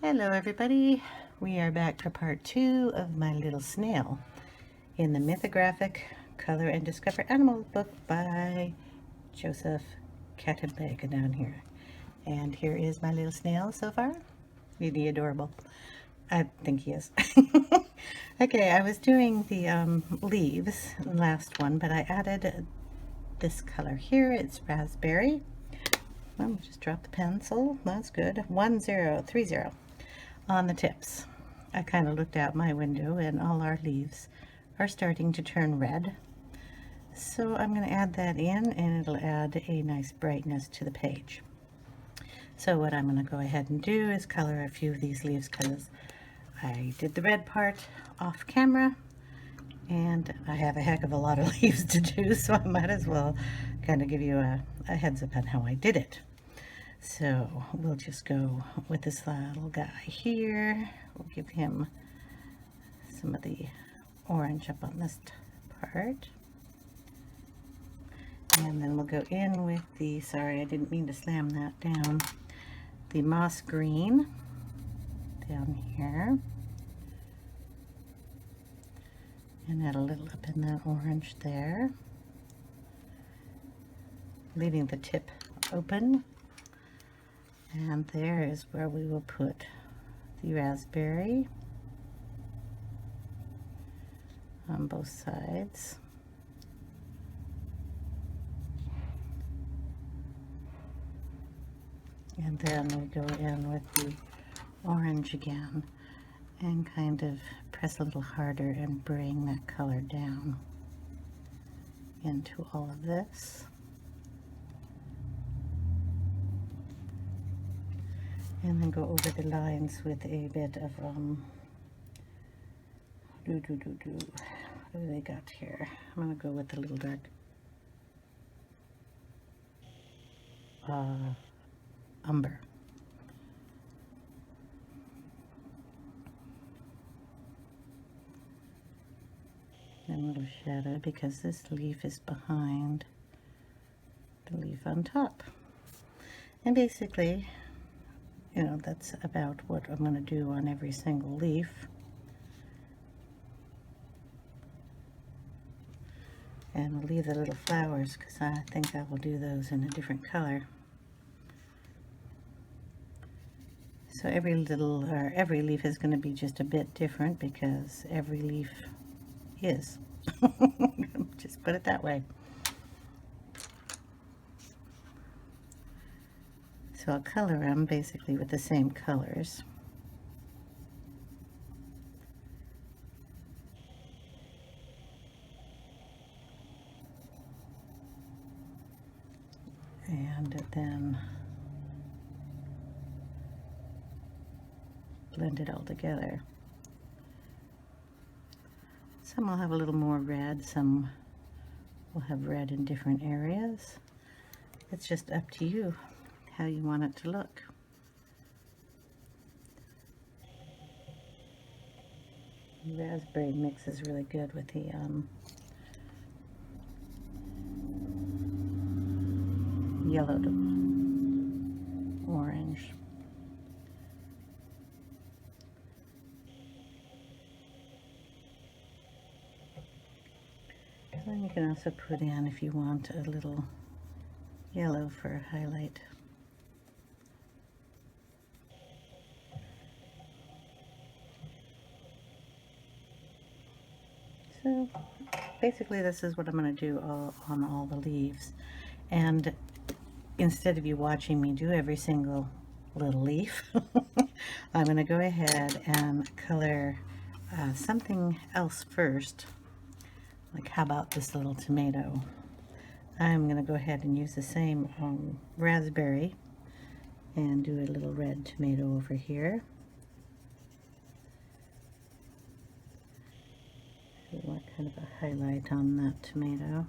Hello everybody, we are back for part 2 of my little snail in the Mythographic Color and Discover Animals book by Joseph Catimbang down here. And here is my little snail so far. Isn't he adorable? I think he is. Okay, I was doing the leaves, last one, but I added this color here. It's raspberry. Well, just drop the pencil. That's good. 1030 on the tips. I kind of looked out my window and all our leaves are starting to turn red. So I'm going to add that in and it'll add a nice brightness to the page. So what I'm going to go ahead and do is color a few of these leaves because I did the red part off camera and I have a heck of a lot of leaves to do, so I might as well kind of give you a heads up on how I did it. So we'll just go with this little guy here. We'll give him some of the orange up on this part. And then we'll go in with the, sorry, I didn't mean to slam that down, the moss green down here. And add a little up in that orange there. Leaving the tip open. And there is where we will put the raspberry on both sides. And then we go in with the orange again and kind of press a little harder and bring that color down into all of this. And then go over the lines with a bit of, what do they got here? I'm going to go with the little dark umber. And a little shadow because this leaf is behind the leaf on top. And basically, you know, that's about what I'm going to do on every single leaf. And we'll leave the little flowers because I think I will do those in a different color. So every leaf is going to be just a bit different because every leaf is. Just put it that way. So I'll color them basically with the same colors. And then blend it all together. Some will have a little more red, some will have red in different areas. It's just up to you how you want it to look. The raspberry mix is really good with the yellow to orange. Then you can also put in, if you want, a little yellow for a highlight. So basically this is what I'm going to do on all the leaves. And instead of you watching me do every single little leaf, I'm going to go ahead and color something else first. Like how about this little tomato? I'm going to go ahead and use the same raspberry and do a little red tomato over here. We want kind of a highlight on that tomato.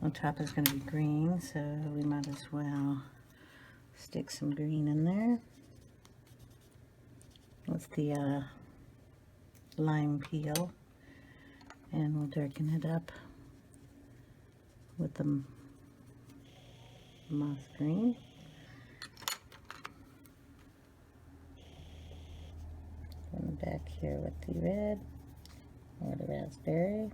On top is going to be green, so we might as well stick some green in there. with the LimePeel, and we'll darken it up with the moss green. And back here with the red or the raspberry.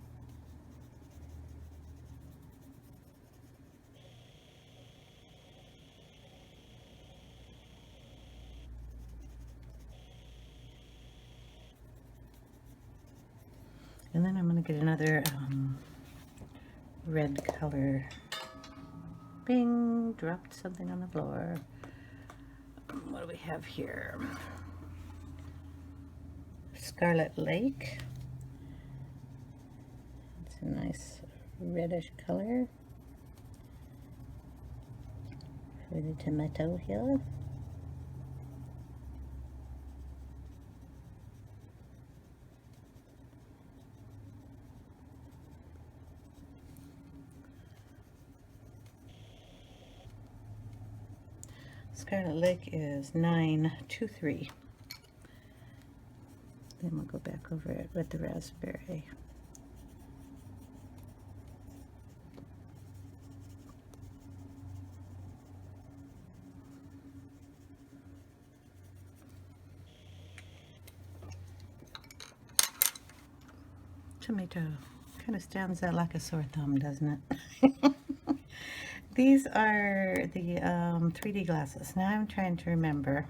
And then I'm going to get another red color. Bing! Dropped something on the floor. What do we have here? Scarlet Lake. It's a nice reddish color for the tomato here. Scarlet Lake is 923. Then we'll go back over it with the raspberry. Tomato kind of stands out like a sore thumb, doesn't it? These are the 3D glasses. Now I'm trying to remember,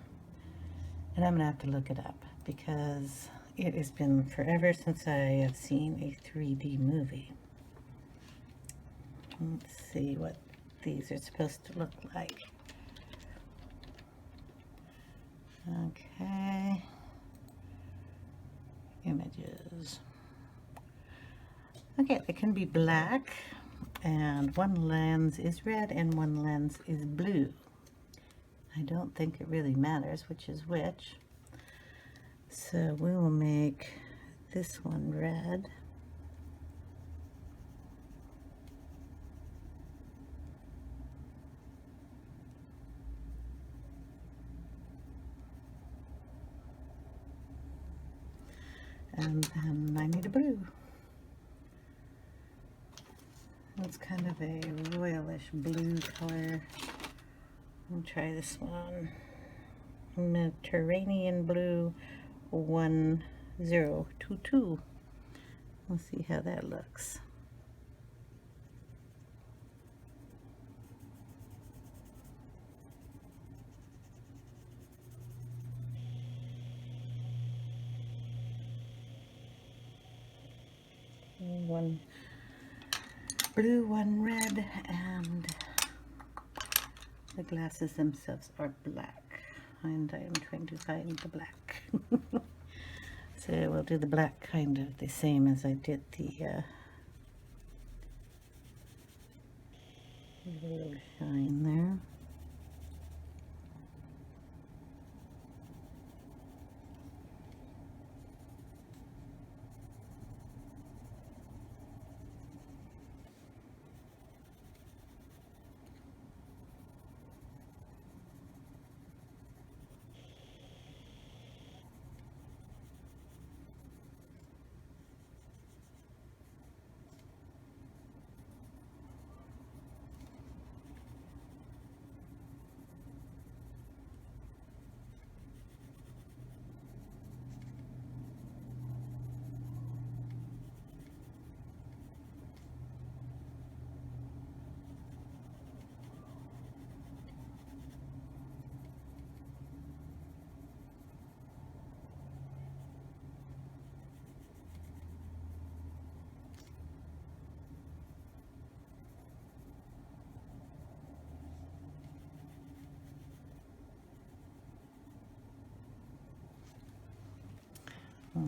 and I'm gonna have to look it up because it has been forever since I have seen a 3D movie. Let's see what these are supposed to look like. Okay. Images. Okay, it can be black, and one lens is red and one lens is blue. I don't think it really matters which is which. So we will make this one red. And then I need a blue. It's kind of a royalish blue color. I'll try this one. Mediterranean blue 1022. We'll see how that looks. One blue, one red, and the glasses themselves are black, and I am trying to find the black. So we'll do the black kind of the same as I did the little shine there.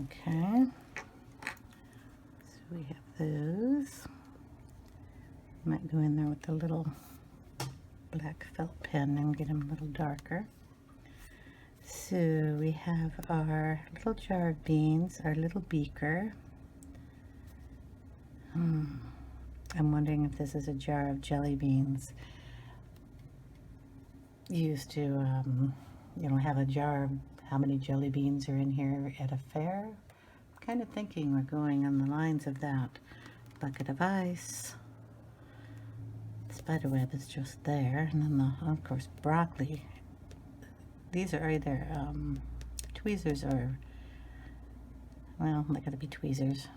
Okay, so we have those. Might go in there with a little black felt pen and get them a little darker. So we have our little jar of beans, our little beaker. I'm wondering if this is a jar of jelly beans. You used to, you know, have how many jelly beans are in here at a fair. I'm kind of thinking we're going on the lines of that. Bucket of ice. Spiderweb is just there, and then of course broccoli. These are either tweezers or, well, they gotta be tweezers.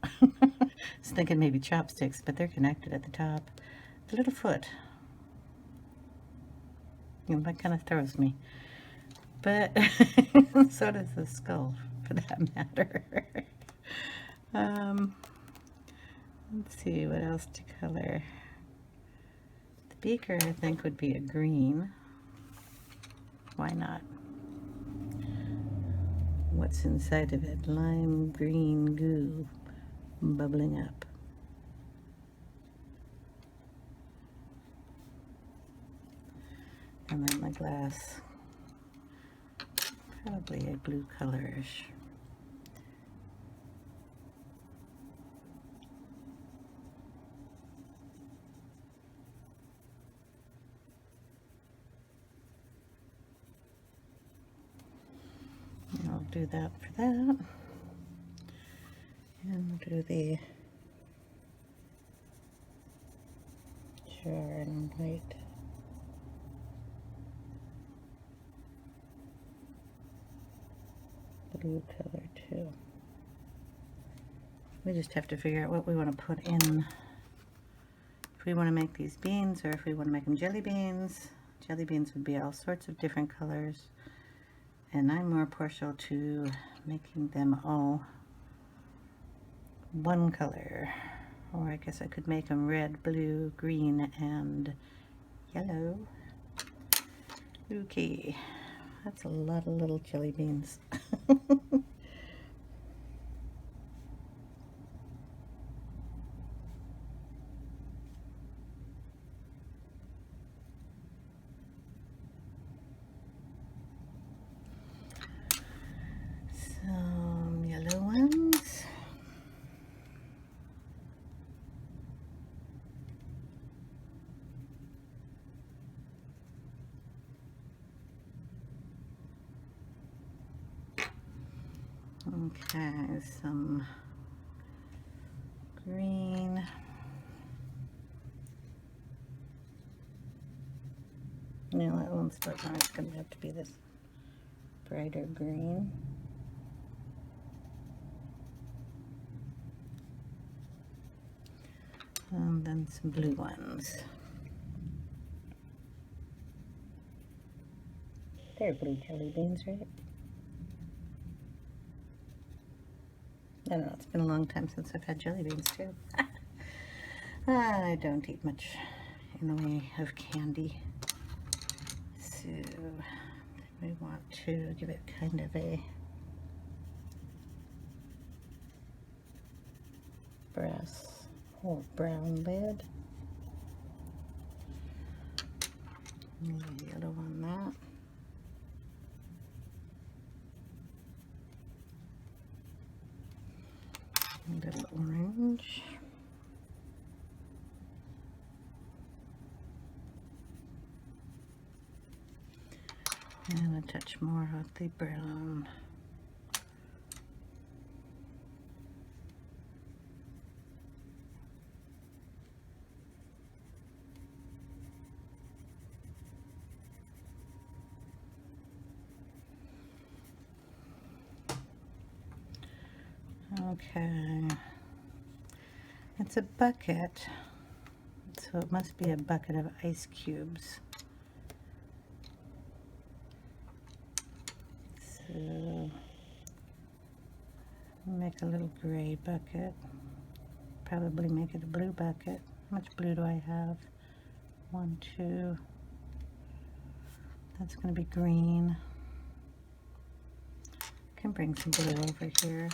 I was thinking maybe chopsticks, but they're connected at the top. The little foot, you know, that kind of throws me. But so does the skull, for that matter. Let's see what else to color. The beaker, I think, would be a green. Why not? What's inside of it? Lime green goo bubbling up. And then the glass, probably a blue colorish. I'll do that for that. And we'll do the jar and white. Blue color too. We just have to figure out what we want to put in. If we want to make these beans, or if we want to make them jelly beans. Jelly beans would be all sorts of different colors. And I'm more partial to making them all one color. Or I guess I could make them red, blue, green, and yellow. Okay, that's a lot of little jelly beans. Some yellow ones. Okay, some green. No, that one's not. It's going to have to be this brighter green. And then some blue ones. They're blue jelly beans, right? I don't know, it's been a long time since I've had jelly beans too. I don't eat much in the way of candy. So we want to give it kind of a brass or brown lid. Maybe yellow on that. A little orange. And a touch more of the brown. Okay, it's a bucket, so it must be a bucket of ice cubes. So make a little gray bucket, probably make it a blue bucket. How much blue do I have? 1, 2, that's going to be green. I can bring some blue over here.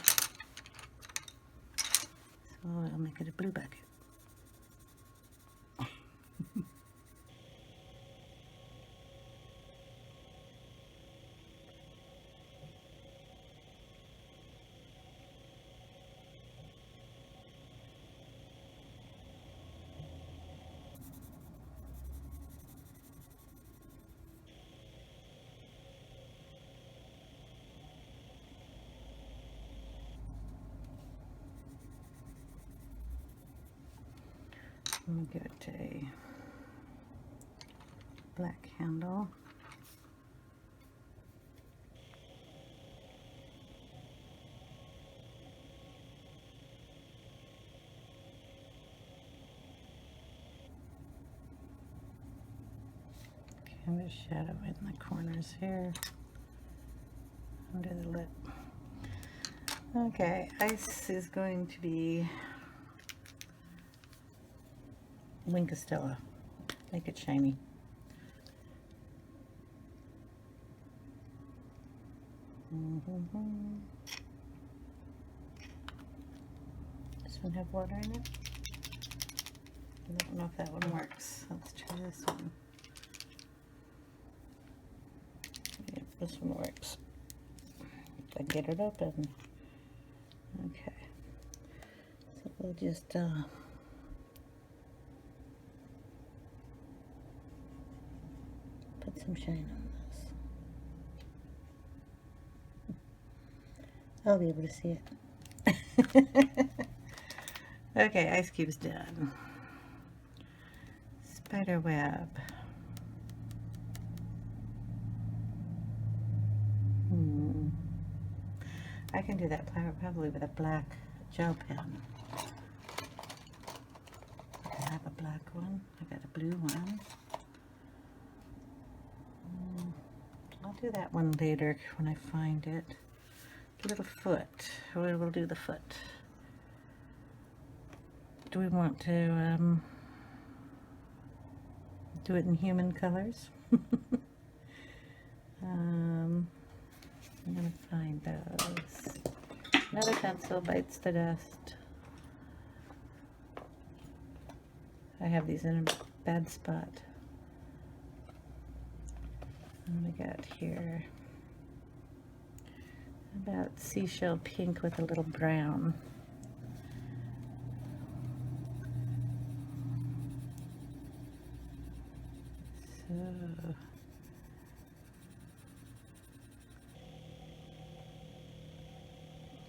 So I'll make it a blue bucket. me get a black handle. Canvas shadow in the corners here, under the lip. Okay, ice is going to be Winkostella. Make it shiny. This one have water in it? I don't know if that one works. Let's try this one. Yep, this one works. If I get it open. Okay. So we'll just put some shine on this. I'll be able to see it. Okay, ice cube's done. Spider web. I can do that probably with a black gel pen. I have a black one. I got a blue one. I'll do that one later when I find it. Little foot. We'll do the foot. Do we want to do it in human colors? I'm gonna find those. Another pencil bites the dust. I have these in a bad spot. What do we got here? About Seashell Pink with a little brown. So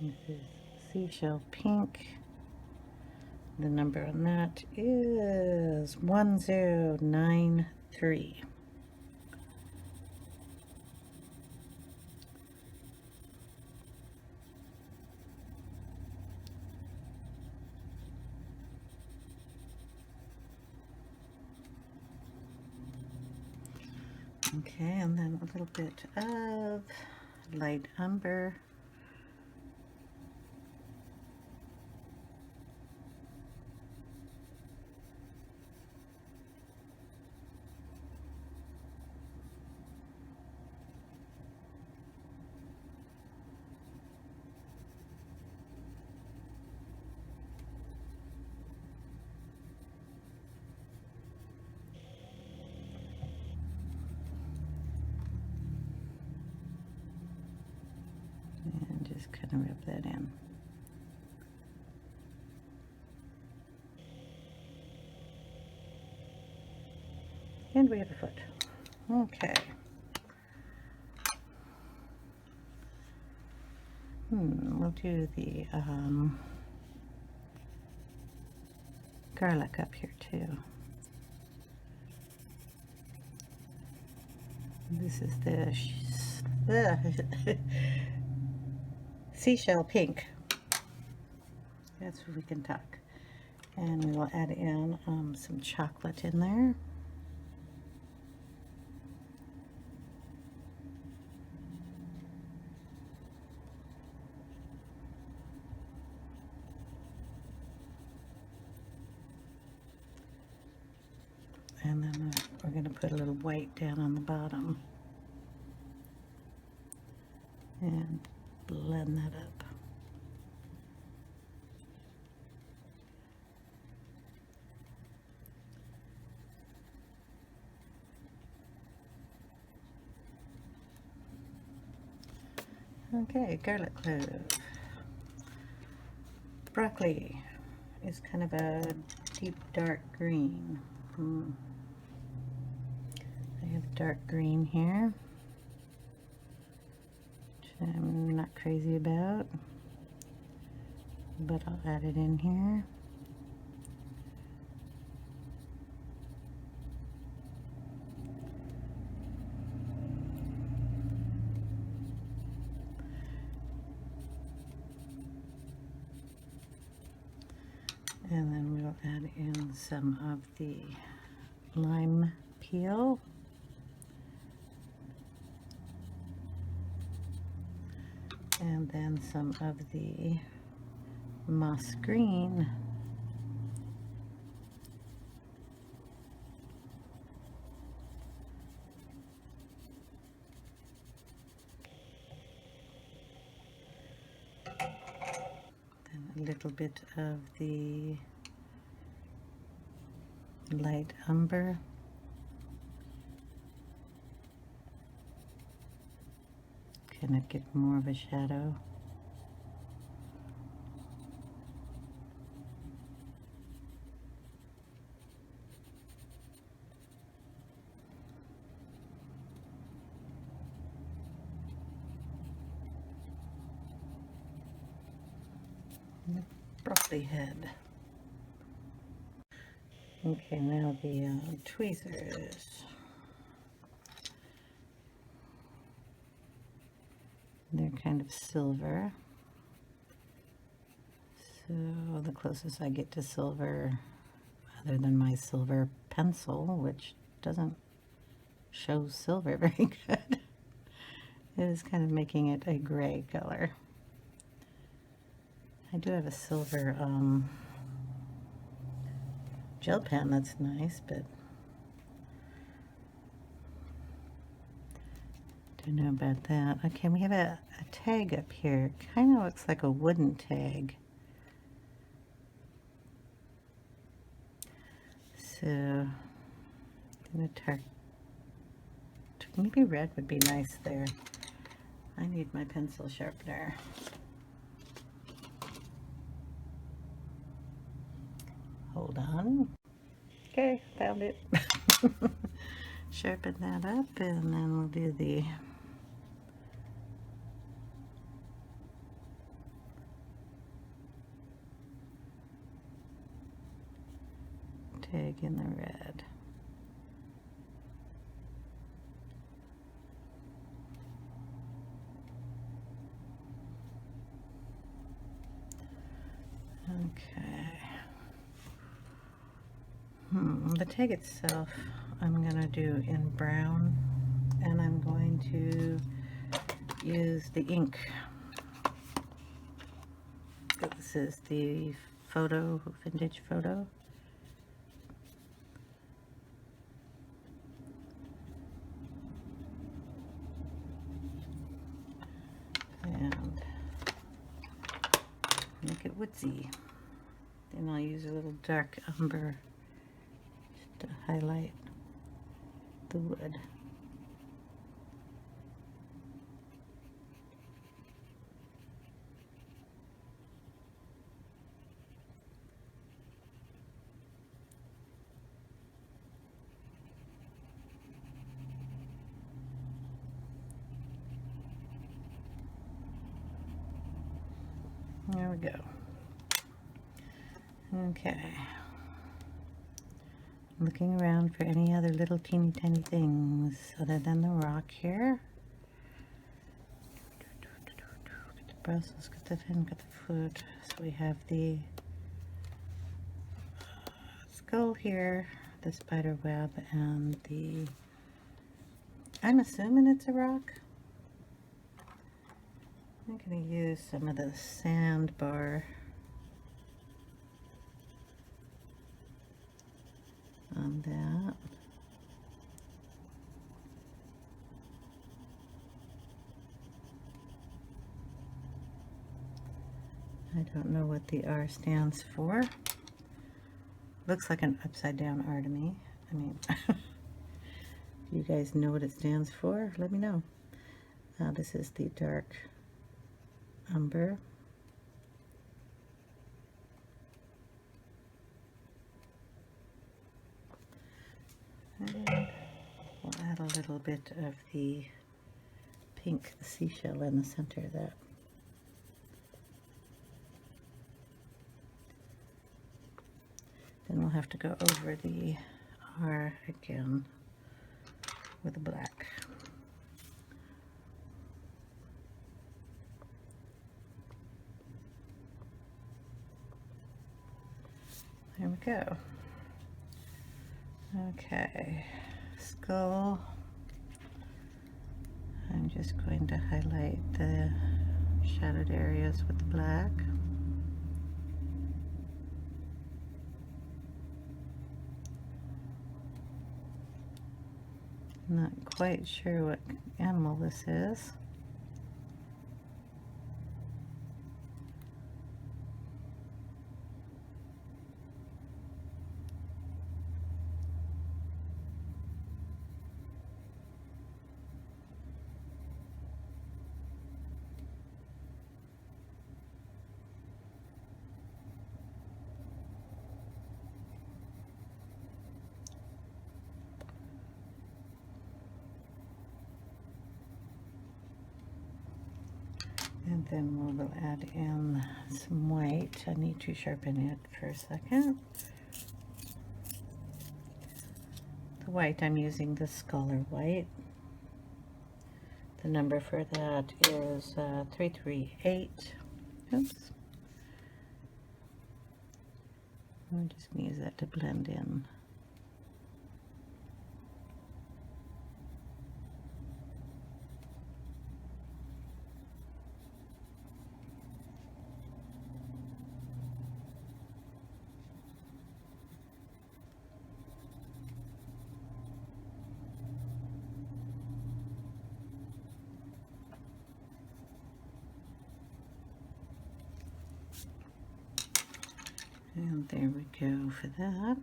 this is Seashell Pink. The number on that is 1093. Okay, and then a little bit of light umber. And just kind of rub that in. And we have a foot. Okay. We'll do the garlic up here too. This is the Seashell Pink. That's where we can talk. And we will add in some chocolate in there. And then we're going to put a little white down on the bottom. And blend that up. Okay, garlic clove. Broccoli is kind of a deep dark green. I have dark green here, which I'm not crazy about, but I'll add it in here. And then we'll add in some of the LimePeel. And then some of the moss green. Then a little bit of the light umber. Kind of get more of a shadow. The broccoli head. Okay, now the tweezers. They're kind of silver. So the closest I get to silver, other than my silver pencil, which doesn't show silver very good, is kind of making it a gray color. I do have a silver gel pen that's nice, but don't know about that. Okay, we have a tag up here. Kind of looks like a wooden tag. So I'm gonna maybe red would be nice there. I need my pencil sharpener. Hold on. Okay, found it. Sharpen that up, and then we'll do the tag in the red. Okay. The tag itself I'm going to do in brown, and I'm going to use the ink. So this is the vintage photo. And make it woodsy. Then I'll use a little dark umber to highlight the wood. There we go. Okay. Looking around for any other little teeny tiny things other than the rock here. Get the Brussels, get the fin, get the foot. So we have the skull here, the spider web, and the, I'm assuming it's a rock. I'm going to use some of the sandbar on that. I don't know what the R stands for. Looks like an upside down R to me. I mean, if you guys know what it stands for, let me know. This is the dark umber. And we'll add a little bit of the pink, the seashell in the center of that. Then we'll have to go over the R again with the black. There we go. Okay, skull. I'm just going to highlight the shadowed areas with the black. Not quite sure what animal this is. And then we'll add in some white. I need to sharpen it for a second. The white, I'm using the Scholar White. The number for that is 338. Oops. I'm just going to use that to blend in. And there we go for that.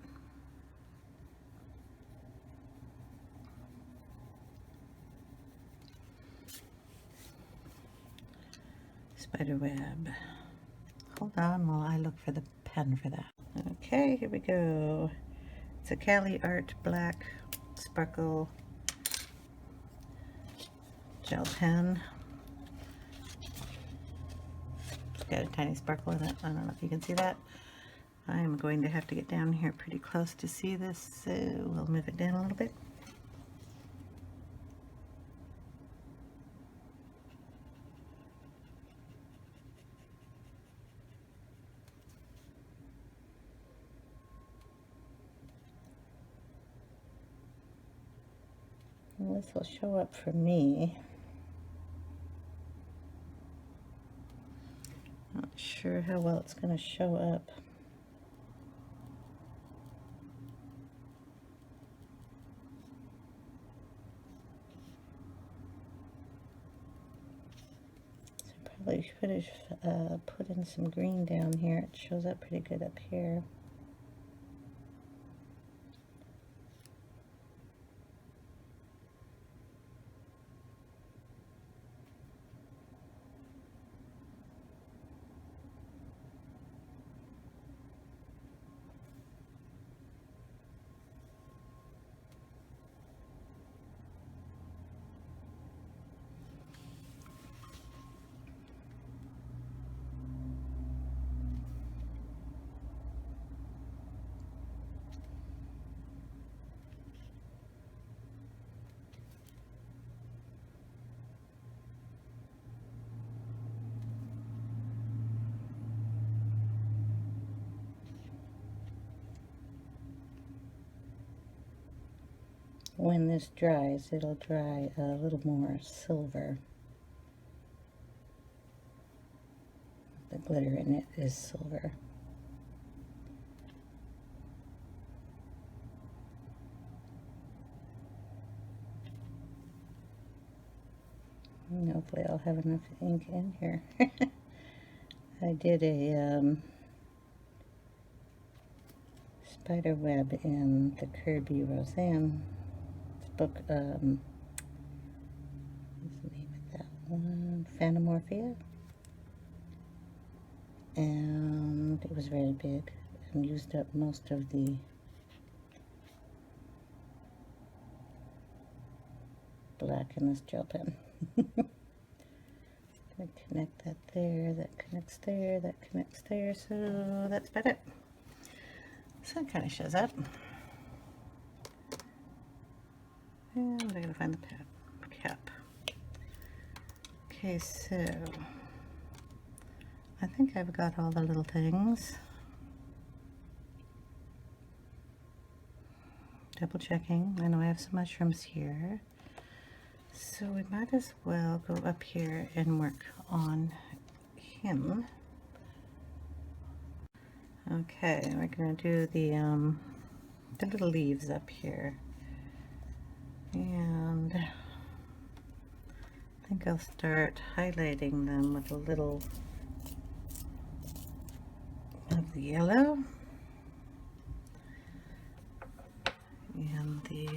Spiderweb. Hold on while I look for the pen for that. Okay, here we go. It's a Cali Art Black Sparkle gel pen. It's got a tiny sparkle in it. I don't know if you can see that. I'm going to have to get down here pretty close to see this, so we'll move it down a little bit. And this will show up for me. Not sure how well it's going to show up. Probably should have put in some green down here. It shows up pretty good up here. When this dries, it'll dry a little more silver. The glitter in it is silver. And hopefully I'll have enough ink in here. I did a spider web in the Kirby Roseanne book, what's the name of that one? Phantomorphia. And it was very big and used up most of the black in this gel pen. Gonna connect that there, that connects there, that connects there, so that's about it. So it kind of shows up. And I gotta find the cap. Okay, so I think I've got all the little things. double checking. I know I have some mushrooms here, so we might as well go up here and work on him. Okay, we're gonna do the little leaves up here, and I think I'll start highlighting them with a little of the yellow and the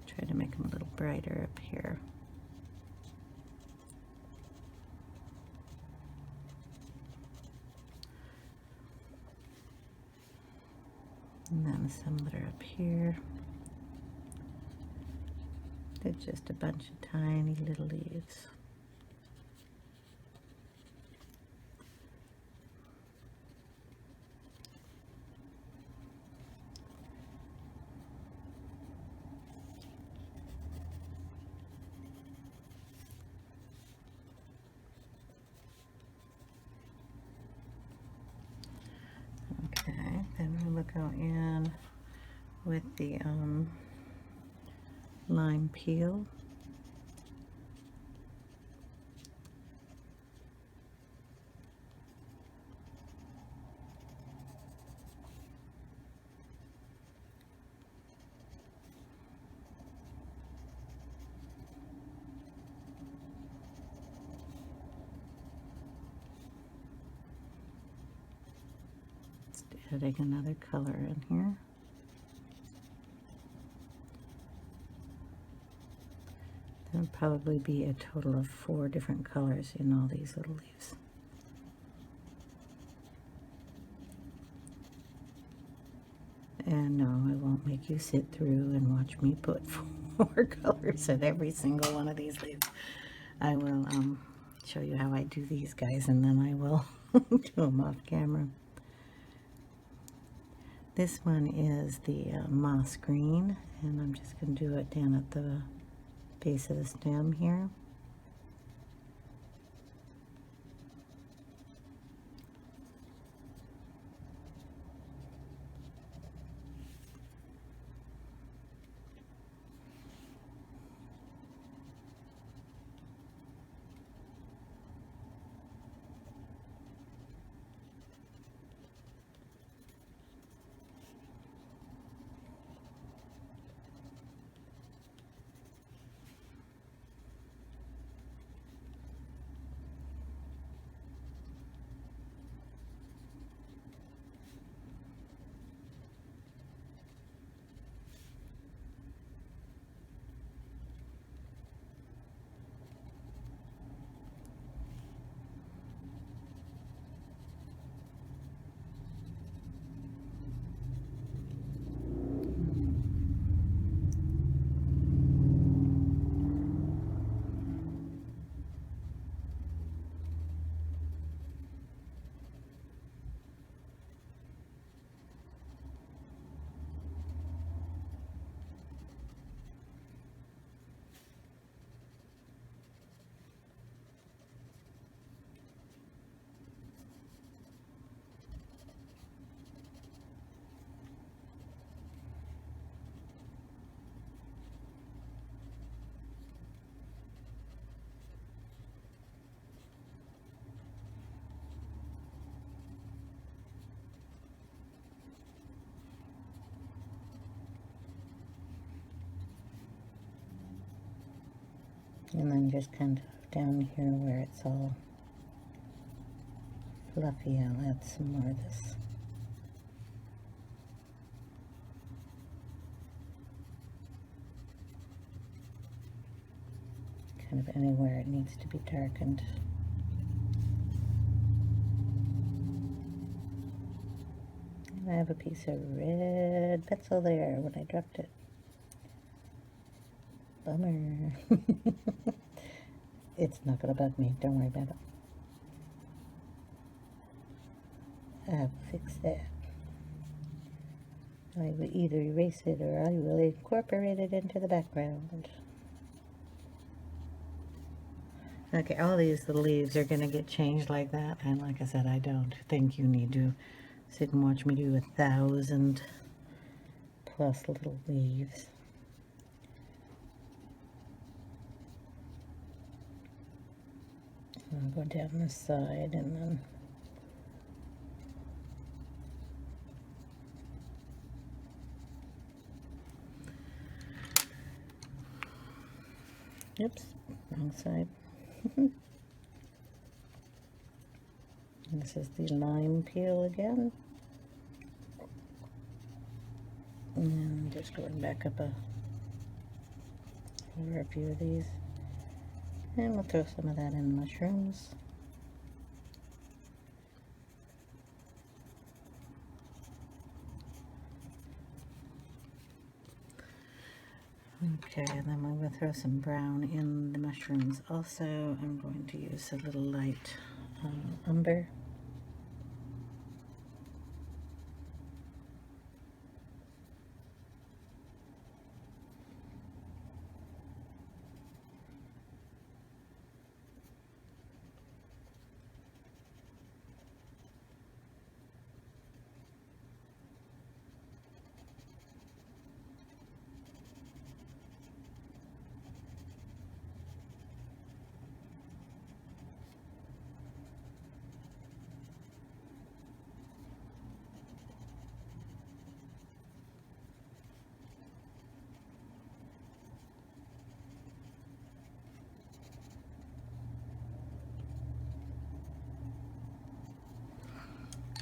try to make them a little brighter up here. And then some that are up here. They're just a bunch of tiny little leaves. Okay, then we'll go in with the lime peel. Just adding another color in here. There'll probably be a total of 4 different colors in all these little leaves. And no, I won't make you sit through and watch me put 4 colors in every single one of these leaves. I will show you how I do these guys, and then I will do them off camera. This one is the moss green, and I'm just going to do it down at the base of the stem here. And then just kind of down here where it's all fluffy, I'll add some more of this. Kind of anywhere it needs to be darkened. And I have a piece of red pencil there when I dropped it. Bummer. It's not going to bug me. Don't worry about it. I'll fix that. I will either erase it or I will incorporate it into the background. Okay, all these little leaves are going to get changed like that. And like I said, I don't think you need to sit and watch me do 1,000 plus little leaves. So I'll go down this side and then oops, wrong side. This is the LimePeel again. And just going back up over a few of these. And we'll throw some of that in mushrooms. Okay, and then I'm going to throw some brown in the mushrooms. Also, I'm going to use a little light umber.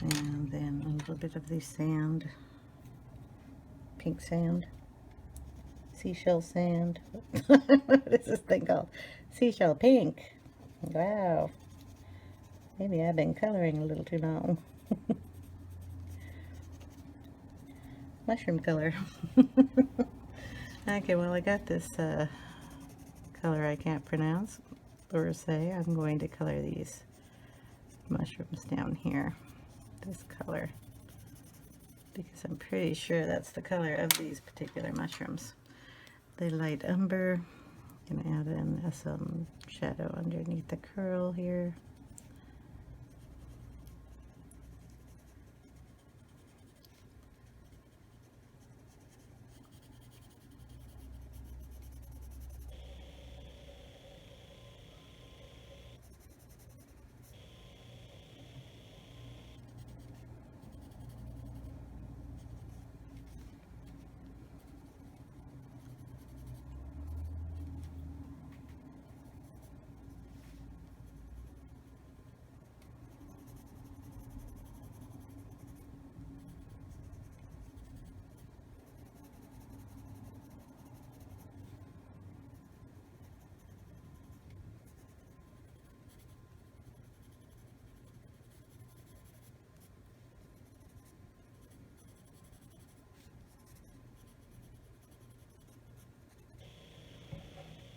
And then a little bit of the sand, pink sand, seashell sand. What is this thing called? Seashell Pink. Wow. Maybe I've been coloring a little too long. Mushroom color. Okay, well I got this color I can't pronounce or say. I'm going to color these mushrooms down here. This color, because I'm pretty sure that's the color of these particular mushrooms. The light umber, gonna add in some shadow underneath the curl here.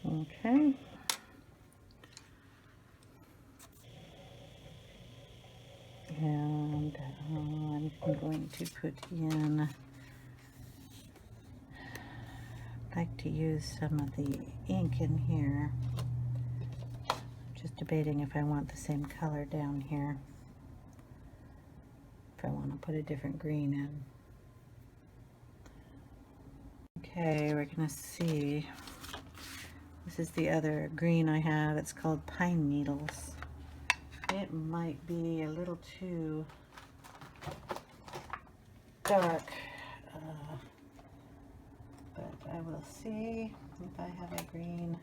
Okay. And I'm going to put in, I like to use some of the ink in here. Just debating if I want the same color down here. If I want to put a different green in. Okay, we're going to see. This is the other green I have. It's called Pine Needles. It might be a little too dark, but I will see if I have a green.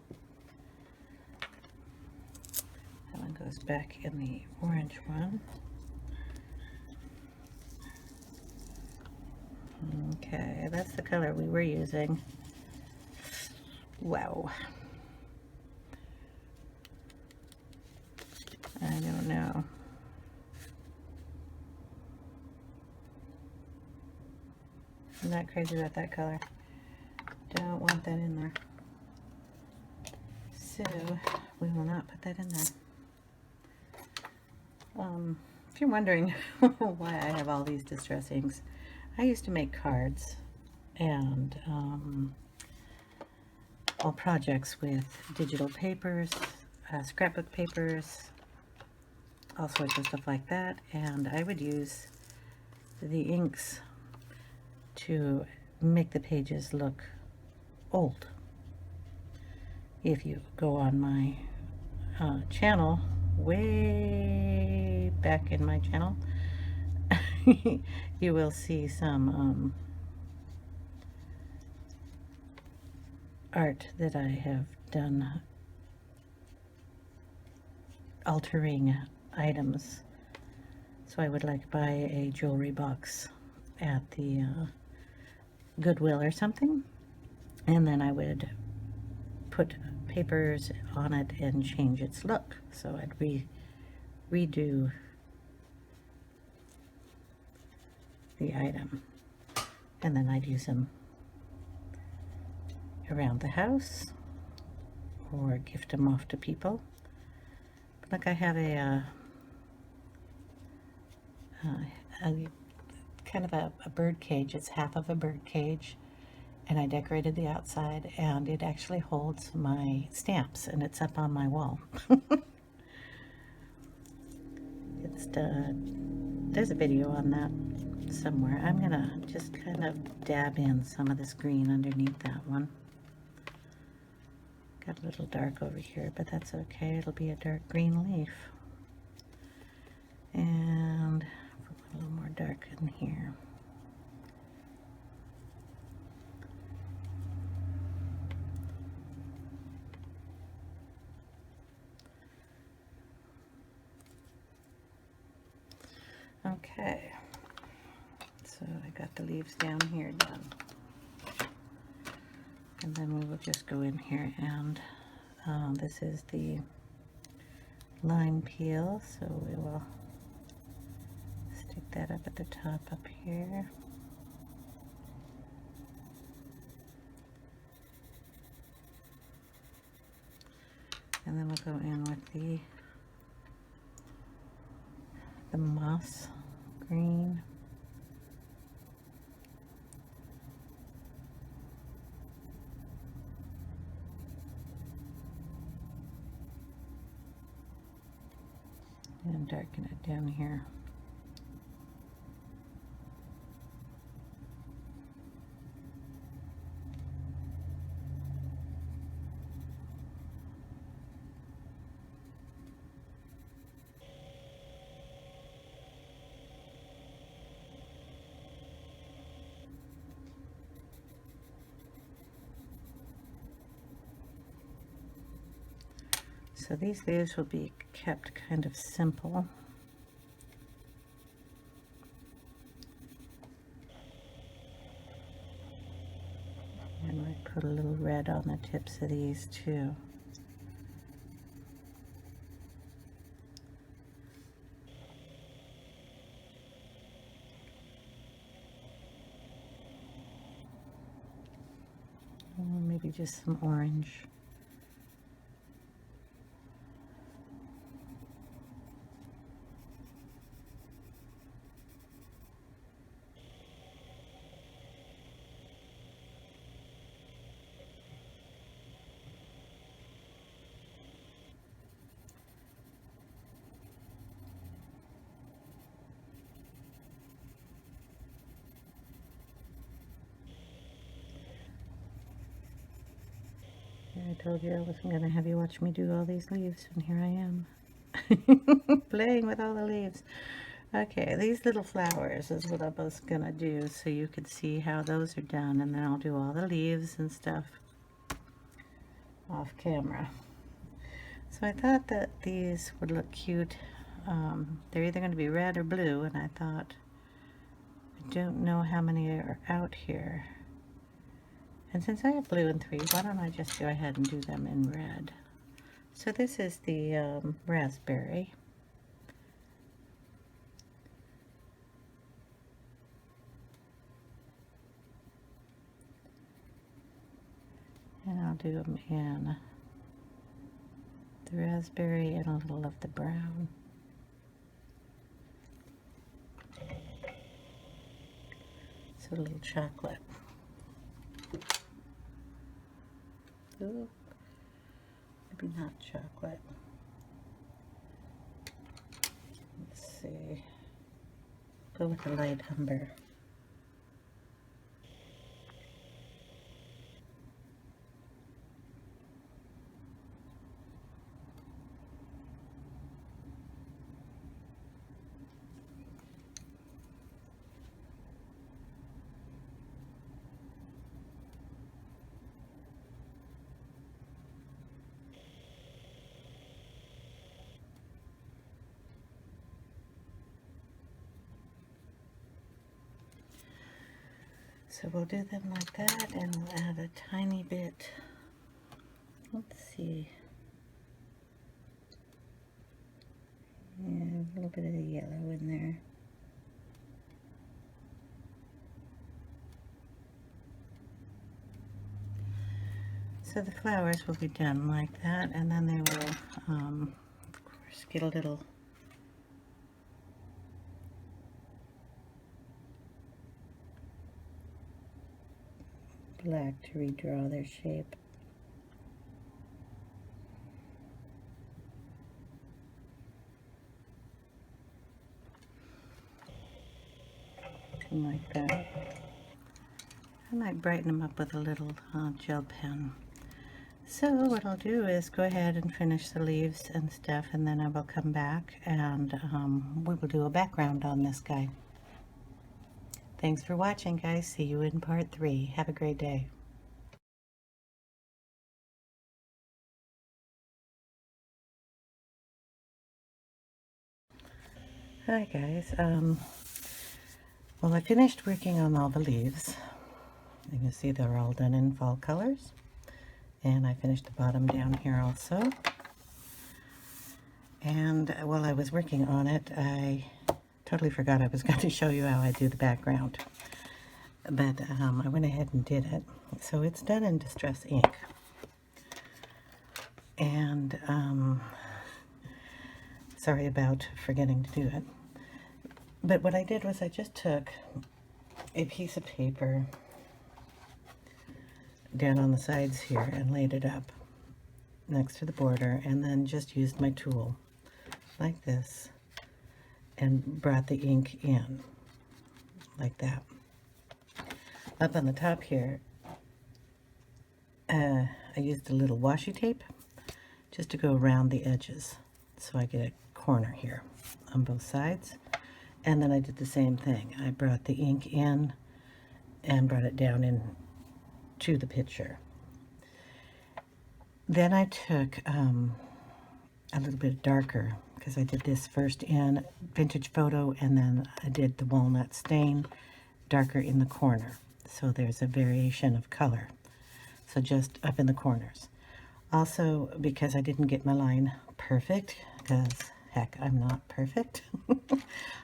That one goes back in the orange one. Okay, that's the color we were using. Wow. I don't know. I'm not crazy about that color. Don't want that in there. So we will not put that in there. If you're wondering why I have all these distress inks, I used to make cards and all projects with digital papers. scrapbook papers, all sorts of stuff like that, and I would use the inks to make the pages look old. If you go on my channel, way back in my channel, you will see some art that I have done altering items. So I would like buy a jewelry box at the Goodwill or something, and then I would put papers on it and change its look. So I'd redo the item, and then I'd use them around the house or gift them off to people. But look, I have a kind of a bird cage. It's half of a bird cage, and I decorated the outside, and it actually holds my stamps, and it's up on my wall. There's a video on that somewhere. I'm gonna just kind of dab in some of this green underneath that one. Got a little dark over here, but that's okay. It'll be a dark green leaf. And a little more dark in here. Okay, so I got the leaves down here done. And then we will just go in here and this is the LimePeel, so we will stick that up at the top up here. And then we'll go in with the moss green. And darken it down here. So these leaves will be kept kind of simple. And I put a little red on the tips of these too. Maybe just some orange. I told you I wasn't going to have you watch me do all these leaves, and here I am. Playing with all the leaves. Okay, these little flowers is what I was going to do, so you could see how those are done, and then I'll do all the leaves and stuff off camera. So I thought that these would look cute. They're either going to be red or blue, and I thought, I don't know how many are out here. And since I have blue in 3, why don't I just go ahead and do them in red? So this is the raspberry. And I'll do them in the raspberry and a little of the brown. So a little chocolate. Ooh. maybe not chocolate. Let's see. Go with the light umber. So we'll do them like that, and we'll add a tiny bit, let's see, yeah, a little bit of the yellow in there. So the flowers will be done like that, and then they will, of course, get a little black to redraw their shape. Something like that. I might brighten them up with a little gel pen. So what I'll do is go ahead and finish the leaves and stuff, and then I will come back and we will do a background on this guy. Thanks for watching, guys. See you in part 3. Have a great day. Hi, guys. Well, I finished working on all the leaves. You can see they're all done in fall colors. And I finished the bottom down here also. And while I was working on it, I totally forgot I was going to show you how I do the background. But I went ahead and did it. So it's done in Distress ink. And sorry about forgetting to do it. But what I did was I just took a piece of paper down on the sides here and laid it up next to the border, and then just used my tool like this and brought the ink in like that. Up on the top here, I used a little washi tape just to go around the edges so I get a corner here on both sides. And then I did the same thing. I brought the ink in and brought it down in to the picture. Then I took a little bit darker, because I did this first in Vintage Photo, and then I did the walnut stain darker in the corner. So there's a variation of color. So just up in the corners. Also, because I didn't get my line perfect, because heck, I'm not perfect,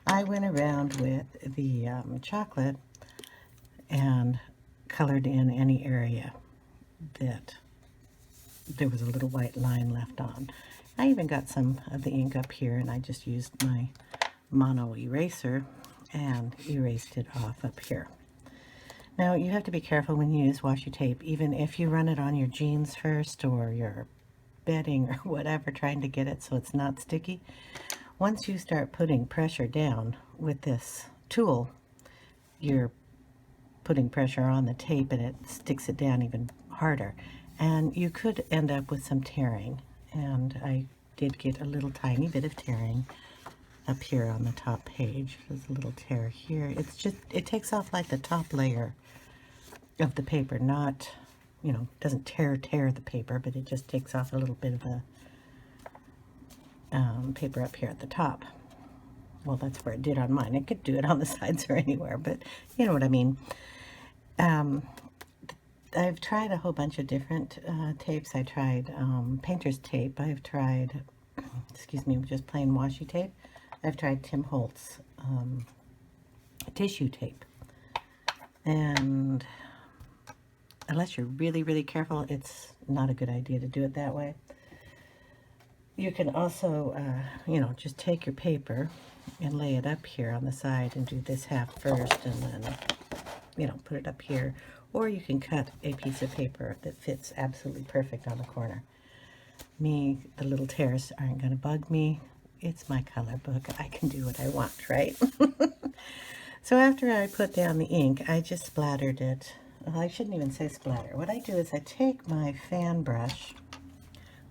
I went around with the chocolate and colored in any area that there was a little white line left on. I even got some of the ink up here, and I just used my mono eraser and erased it off up here. Now you have to be careful when you use washi tape, even if you run it on your jeans first or your bedding or whatever, trying to get it so it's not sticky. Once you start putting pressure down with this tool, you're putting pressure on the tape and it sticks it down even harder, and you could end up with some tearing. And I did get a little tiny bit of tearing up here on the top page. There's a little tear here. It's just, it takes off like the top layer of the paper, not, you know, doesn't tear the paper, but it just takes off a little bit of a paper up here at the top. Well, that's where it did on mine. It could do it on the sides or anywhere, but you know what I mean. I've tried a whole bunch of different tapes. I tried painter's tape. I've tried, excuse me, just plain washi tape. I've tried Tim Holtz tissue tape. And unless you're really, really careful, it's not a good idea to do it that way. You can also, you know, just take your paper and lay it up here on the side and do this half first, and then, you know, put it up here. Or you can cut a piece of paper that fits absolutely perfect on the corner. me, the little tears aren't going to bug me. It's my color book. I can do what I want, right? So after I put down the ink, I just splattered it. Well, I shouldn't even say splatter. What I do is I take my fan brush,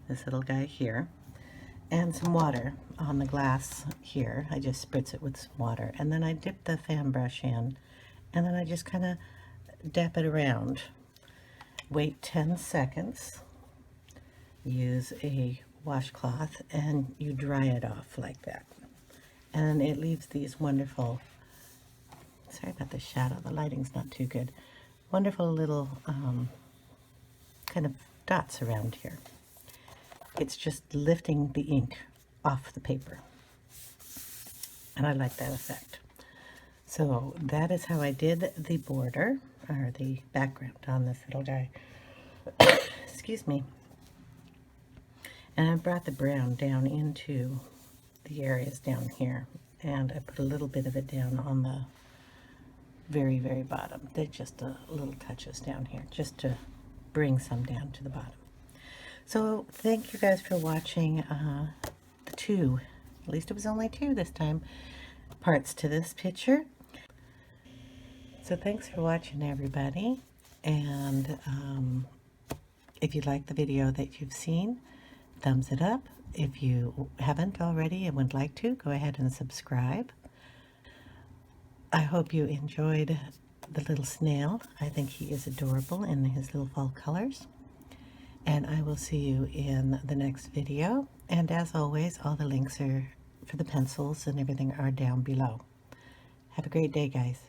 this little guy here, and some water on the glass here. I just spritz it with some water, and then I dip the fan brush in, and then I just kind of dap it around. Wait 10 seconds. Use a washcloth, and you dry it off like that. And it leaves these wonderful, sorry about the shadow, the lighting's not too good, wonderful little kind of dots around here. It's just lifting the ink off the paper, and I like that effect. So that is how I did the border, or the background on this little guy. Excuse me. And I brought the brown down into the areas down here, and I put a little bit of it down on the very, very bottom. They're just little touches down here, just to bring some down to the bottom. So thank you guys for watching the two, at least it was only two this time, parts to this picture. So thanks for watching, everybody, and if you like the video that you've seen, thumbs it up. If you haven't already and would like to, go ahead and subscribe. I hope you enjoyed the little snail. I think he is adorable in his little fall colors. And I will see you in the next video. And as always, all the links are for the pencils and everything are down below. Have a great day, guys.